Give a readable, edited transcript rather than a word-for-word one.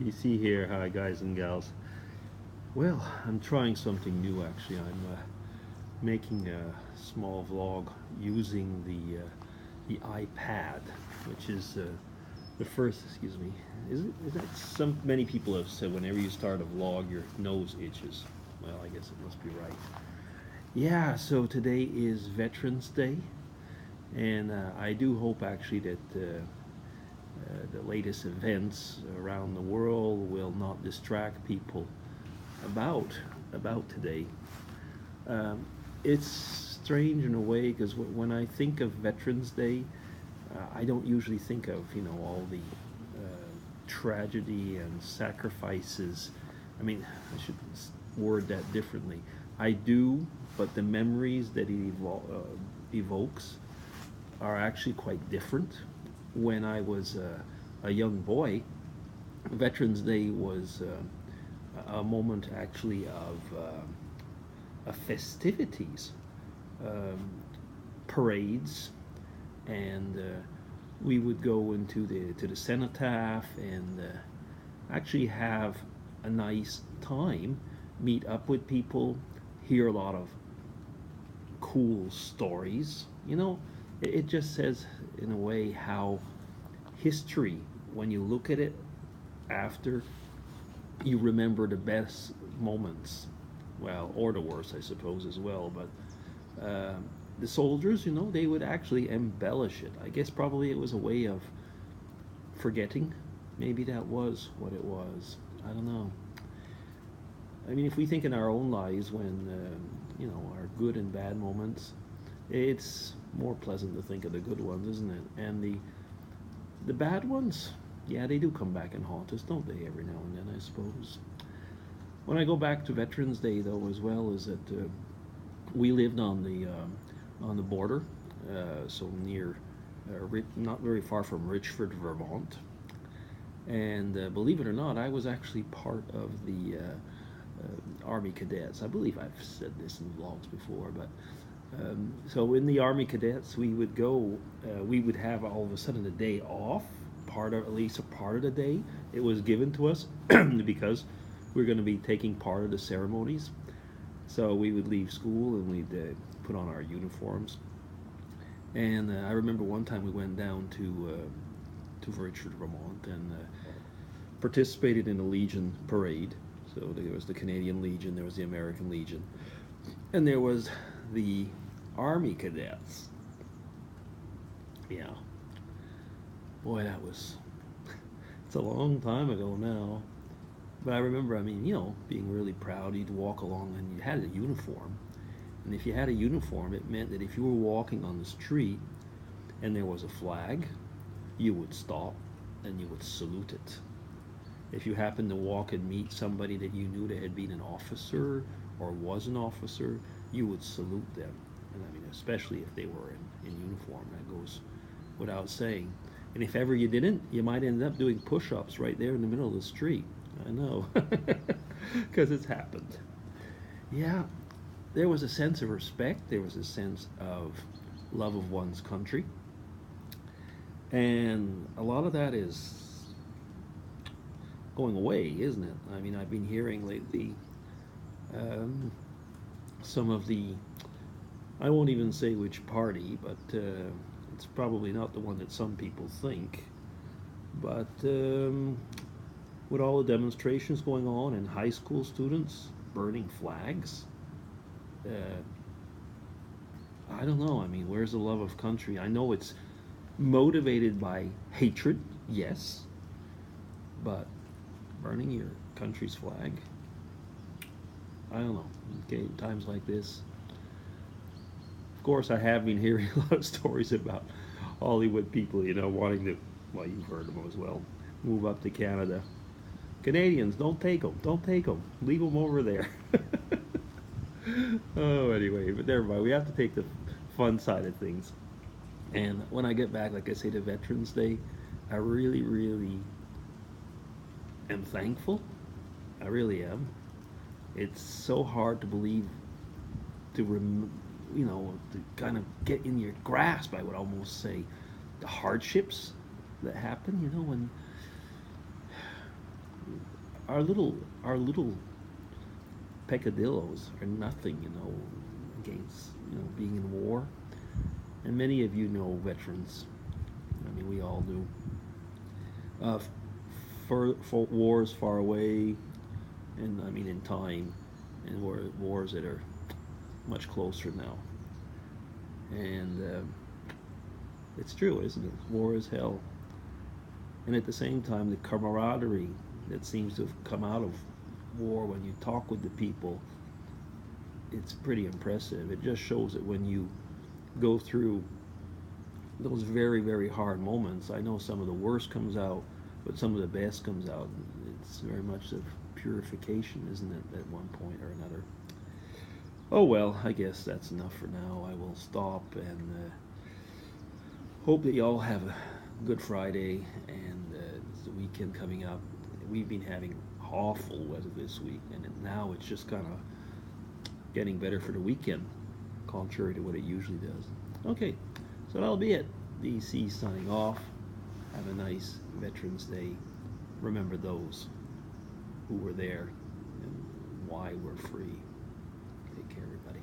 You see here, hi guys and gals. Well, I'm trying something new actually. I'm making a small vlog using the iPad, which is the first. Excuse me. Is that some many people have said whenever you start a vlog, your nose itches. Well, I guess it must be right. Yeah. So today is Veterans Day, and I do hope actually that the latest events around the world will not distract people about about today. Um, it's strange in a way because when I think of Veterans Day, I don't usually think of all the tragedy and sacrifices. I mean, I should word that differently. I do, but the memories that it evokes are actually quite different. When I was a young boy, Veterans Day was a moment actually of festivities, um, parades, and we would go into the cenotaph and actually have a nice time, meet up with people, hear a lot of cool stories. It just says in a way how history, when you look at it after, you remember the best moments, well, or the worst, I suppose, as well. But the soldiers, they would actually embellish it. I guess probably it was a way of forgetting. Maybe that was what it was. I don't know. I mean, if we think in our own lives when, our good and bad moments, it's more pleasant to think of the good ones, isn't it? And the bad ones, yeah, they do come back and haunt us, don't they, every now and then, I suppose. When I go back to Veterans Day, though, as well, is that we lived on the border, so near, not very far from Richford, Vermont. And believe it or not, I was actually part of the Army Cadets. I believe I've said this in vlogs before, but so in the Army Cadets, we would go. We would have all of a sudden a day off, at least a part of the day. It was given to us because we are going to be taking part of the ceremonies. So we would leave school and we'd put on our uniforms. And I remember one time we went down to Richford, Vermont, and participated in a Legion parade. So there was the Canadian Legion, there was the American Legion, and there was the Army Cadets. Yeah. Boy, that was, it's a long time ago now. But I remember, I mean, being really proud. You'd walk along and you had a uniform. And if you had a uniform, it meant that if you were walking on the street and there was a flag, you would stop and you would salute it. If you happened to walk and meet somebody that you knew that had been an officer or was an officer, you would salute them. And I mean, especially if they were in uniform, that goes without saying. And if ever you didn't, you might end up doing push-ups right there in the middle of the street. I know, because it's happened. Yeah, there was a sense of respect. There was a sense of love of one's country. And a lot of that is going away, isn't it? I mean, I've been hearing lately um, some of I won't even say which party, but it's probably not the one that some people think. But with all the demonstrations going on and high school students burning flags, uh, I don't know. I mean, where's the love of country? I know it's motivated by hatred, yes, but burning your country's flag, I don't know. Okay, times like this. Of course, I have been hearing a lot of stories about Hollywood people, wanting to, well, you've heard them as well, move up to Canada. Canadians, don't take them. Don't take them. Leave them over there. Oh, anyway, but never mind. We have to take the fun side of things. And when I get back, like I say, to Veterans Day, I really, really am thankful. I really am. It's so hard to believe, to kind of get in your grasp, I would almost say, the hardships that happen, when our little peccadillos are nothing, against being in war. And many of you know veterans. I mean, we all do. For wars far away, and I mean in time, and wars that are much closer now. And it's true, isn't it? War is hell. And at the same time, the camaraderie that seems to have come out of war when you talk with the people, it's pretty impressive. It just shows that when you go through those very, very hard moments, I know some of the worst comes out, but some of the best comes out. It's very much of purification, isn't it, at one point or another? Oh well, I guess that's enough for now. I will stop and hope that you all have a good Friday and the weekend coming up. We've been having awful weather this week, and now it's just kind of getting better for the weekend, contrary to what it usually does. Okay, so that'll be it. DC signing off. Have a nice Veterans Day. Remember those who were there and why we're free. Take care, everybody.